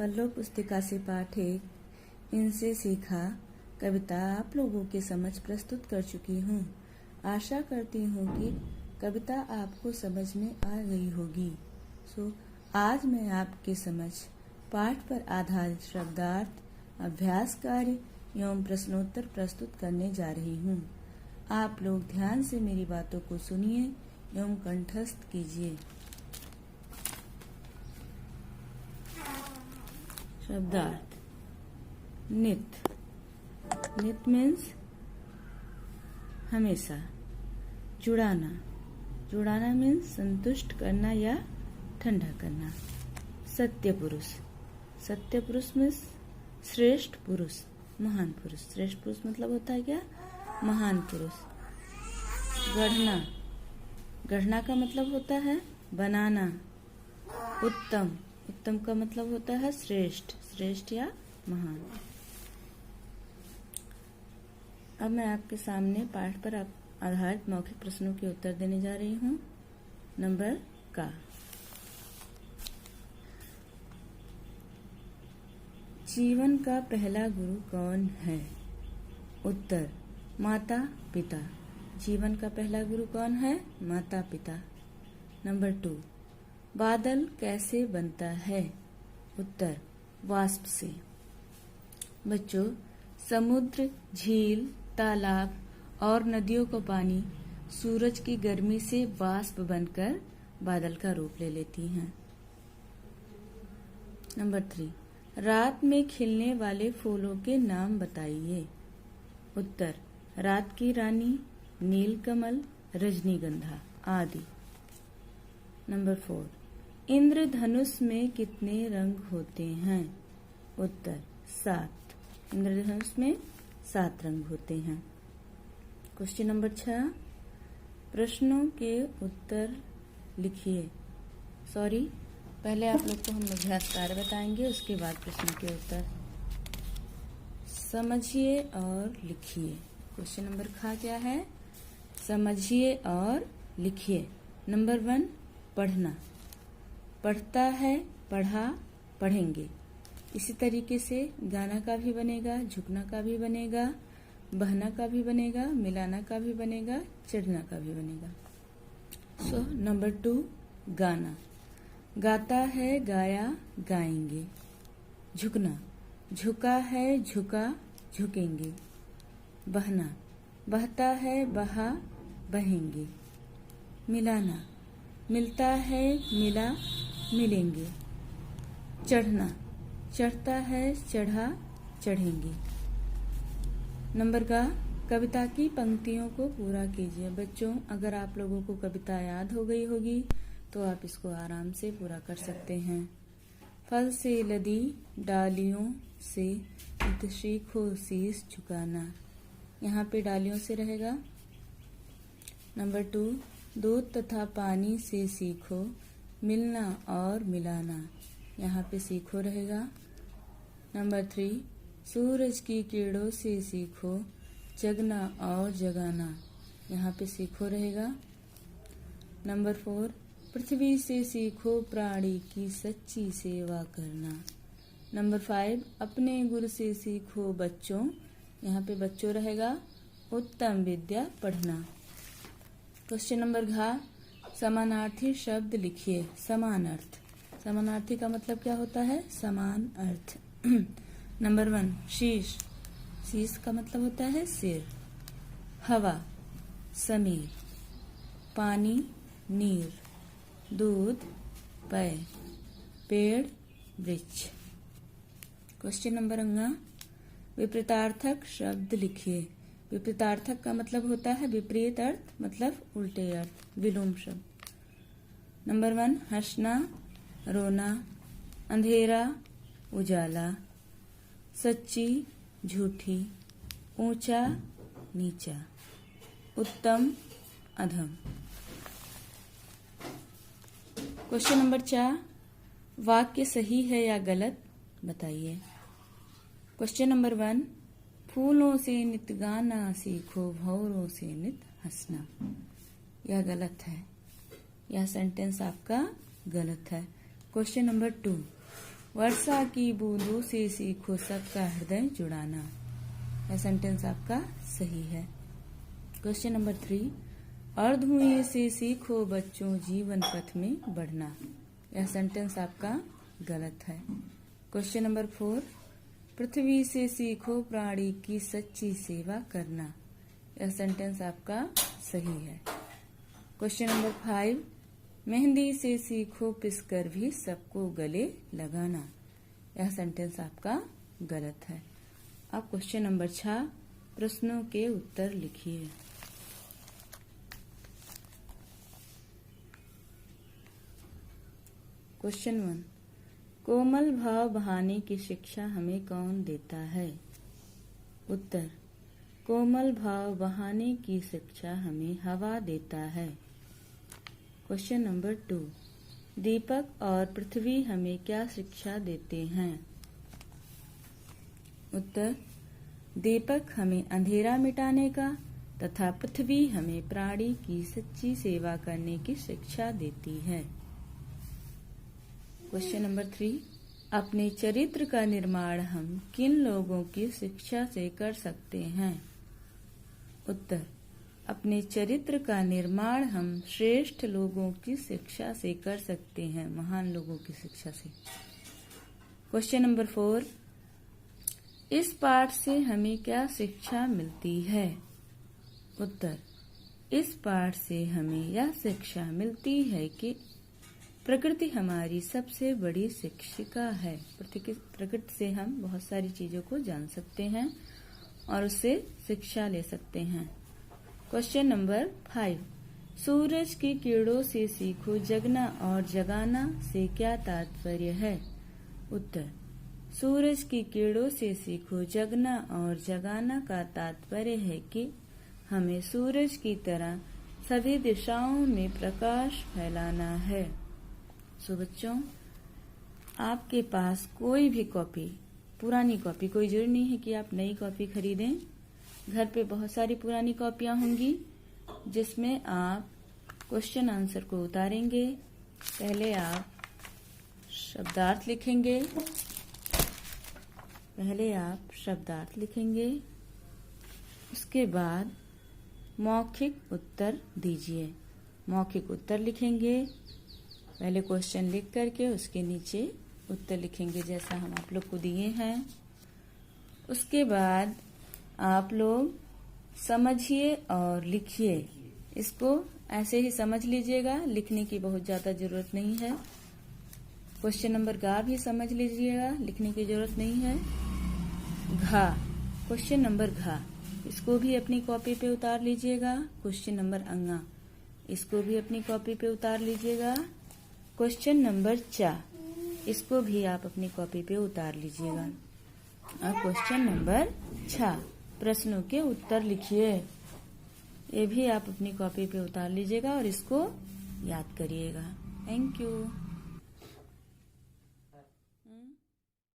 पल्लव पुस्तिका से पाठ 1 इनसे सीखा कविता आप लोगों के समझ प्रस्तुत कर चुकी हूँ। आशा करती हूँ कि कविता आपको समझ में आ गई होगी। आज मैं आपके समझ पाठ पर आधारित शब्दार्थ, अभ्यास कार्य एवं प्रश्नोत्तर प्रस्तुत करने जा रही हूँ। आप लोग ध्यान से मेरी बातों को सुनिए एवं कंठस्थ कीजिए। शब्दार्थ नित। नित मीन्स हमेशा। जुड़ाना। जुड़ाना मीन्स संतुष्ट करना या ठंडा करना। सत्य पुरुष। सत्य पुरुष मीन्स श्रेष्ठ पुरुष, महान पुरुष। श्रेष्ठ पुरुष मतलब होता है क्या? महान पुरुष। गढ़ना। गढ़ना का मतलब होता है बनाना। उत्तम। उत्तम का मतलब होता है श्रेष्ठ, श्रेष्ठ या महान। अब मैं आपके सामने पाठ पर आधारित मौखिक प्रश्नों के उत्तर देने जा रही हूँ। नंबर का। जीवन का पहला गुरु कौन है? उत्तर माता पिता। जीवन का पहला गुरु कौन है? माता पिता। नंबर 2 बादल कैसे बनता है? उत्तर वाष्प से। बच्चों, समुद्र, झील, तालाब और नदियों का पानी सूरज की गर्मी से वाष्प बनकर बादल का रूप ले लेती हैं। नंबर 3 रात में खिलने वाले फूलों के नाम बताइए। उत्तर रात की रानी, नीलकमल, रजनीगंधा आदि। नंबर 4 इंद्रधनुष में कितने रंग होते हैं? उत्तर 7। इंद्रधनुष में 7 रंग होते हैं। क्वेश्चन नंबर 6 प्रश्नों के उत्तर लिखिए। पहले आप लोग को हम अभ्यास कार्य बताएंगे, उसके बाद प्रश्नों के उत्तर। समझिए और लिखिए। क्वेश्चन नंबर खा क्या है? समझिए और लिखिए। नंबर 1 पढ़ना। पढ़ता है, पढ़ा, पढ़ेंगे। इसी तरीके से गाना का भी बनेगा, झुकना का भी बनेगा, बहना का भी बनेगा, मिलाना का भी बनेगा, चढ़ना का भी बनेगा। नंबर 2 गाना। गाता है, गाया, गाएंगे। झुकना। झुका है, झुका, झुकेंगे। बहना। बहता है, बहा, बहेंगे। मिलाना। मिलता है, मिला, मिलेंगे। चढ़ना। चढ़ता है, चढ़ा, चढ़ेंगे। नंबर का कविता की पंक्तियों को पूरा कीजिए। बच्चों, अगर आप लोगों को कविता याद हो गई होगी तो आप इसको आराम से पूरा कर सकते हैं। फल से लदी डालियों से इत सीखो शीश झुकाना। यहाँ पे डालियों से रहेगा। नंबर 2 दूध तथा पानी से सीखो मिलना और मिलाना। यहाँ पे सीखो रहेगा। नंबर 3 सूरज की किरणों से सीखो जगना और जगाना। यहाँ पे सीखो रहेगा। नंबर 4 पृथ्वी से सीखो प्राणी की सच्ची सेवा करना। नंबर 5 अपने गुरु से सीखो बच्चों। यहाँ पे बच्चों रहेगा। उत्तम विद्या पढ़ना। क्वेश्चन नंबर घ समानार्थी शब्द लिखिए। समान अर्थ। समानार्थी का मतलब क्या होता है? समान अर्थ। नंबर 1 शीश। शीश का मतलब होता है सिर। हवा, समीर। पानी, नीर। दूध, पेय। पेड़, वृक्ष। क्वेश्चन नंबर अंगा विपरीतार्थक शब्द लिखिए। विपरीतार्थक का मतलब होता है विपरीत अर्थ, मतलब उल्टे अर्थ, विलोम शब्द। नंबर 1 हंसना, रोना, अंधेरा, उजाला, सच्ची, झूठी, ऊंचा, नीचा, उत्तम, अधम। क्वेश्चन नंबर 4 वाक्य सही है या गलत बताइए। क्वेश्चन नंबर 1 फूलों से नित गाना सीखो, भंवरों से नित हंसना। यह गलत है। यह सेंटेंस आपका गलत है। क्वेश्चन नंबर 2 वर्षा की बूंदों से सीखो सबका हृदय जुड़ाना। यह सेंटेंस आपका सही है। क्वेश्चन नंबर 3, अर्धधुएं से सीखो बच्चों जीवन पथ में बढ़ना। यह सेंटेंस आपका गलत है। क्वेश्चन नंबर 4, पृथ्वी से सीखो प्राणी की सच्ची सेवा करना। यह सेंटेंस आपका सही है। क्वेश्चन नंबर 5, मेहंदी से सीखो पिसकर भी सबको गले लगाना। यह सेंटेंस आपका गलत है। अब क्वेश्चन नंबर 6, प्रश्नों के उत्तर लिखिए। क्वेश्चन 1, कोमल भाव बहाने की शिक्षा हमें कौन देता है? उत्तर, कोमल भाव बहाने की शिक्षा हमें हवा देता है। क्वेश्चन नंबर 2, दीपक और पृथ्वी हमें क्या शिक्षा देते हैं? उत्तर, दीपक हमें अंधेरा मिटाने का तथा पृथ्वी हमें प्राणी की सच्ची सेवा करने की शिक्षा देती है। क्वेश्चन नंबर 3, अपने चरित्र का निर्माण हम किन लोगों की शिक्षा से कर सकते हैं? उत्तर, अपने चरित्र का निर्माण हम श्रेष्ठ लोगों की शिक्षा से कर सकते हैं, महान लोगों की शिक्षा से। क्वेश्चन नंबर 4, इस पाठ से हमें क्या शिक्षा मिलती है? उत्तर, इस पाठ से हमें यह शिक्षा मिलती है कि प्रकृति हमारी सबसे बड़ी शिक्षिका है। प्रकृति से हम बहुत सारी चीजों को जान सकते हैं और उससे शिक्षा ले सकते हैं। क्वेश्चन नंबर 5, सूरज की किरणों से सीखो जगना और जगाना से क्या तात्पर्य है? उत्तर, सूरज की किरणों से सीखो जगना और जगाना का तात्पर्य है कि हमें सूरज की तरह सभी दिशाओं में प्रकाश फैलाना है। सो बच्चों, आपके पास कोई भी कॉपी, पुरानी कॉपी, कोई जरूरी नहीं है कि आप नई कॉपी खरीदें। घर पे बहुत सारी पुरानी कॉपियां होंगी जिसमें आप क्वेश्चन आंसर को उतारेंगे। पहले आप शब्दार्थ लिखेंगे, उसके बाद मौखिक उत्तर दीजिए। मौखिक उत्तर लिखेंगे, पहले क्वेश्चन लिख करके उसके नीचे उत्तर लिखेंगे जैसा हम आप लोग को दिए हैं। उसके बाद आप लोग समझिए और लिखिए। इसको ऐसे ही समझ लीजिएगा, लिखने की बहुत ज्यादा जरूरत नहीं है। क्वेश्चन नंबर गा भी समझ लीजिएगा, लिखने की जरूरत नहीं है। घा, क्वेश्चन नंबर घा, इसको भी अपनी कॉपी पे उतार लीजिएगा। क्वेश्चन नंबर अंगा, इसको भी अपनी कॉपी पे उतार लीजिएगा। क्वेश्चन नंबर चा, इसको भी आप अपनी कॉपी पे उतार लीजिएगा। और क्वेश्चन नंबर 6, प्रश्नों के उत्तर लिखिए। ये भी आप अपनी कॉपी पे उतार लीजिएगा और इसको याद करिएगा। Thank you.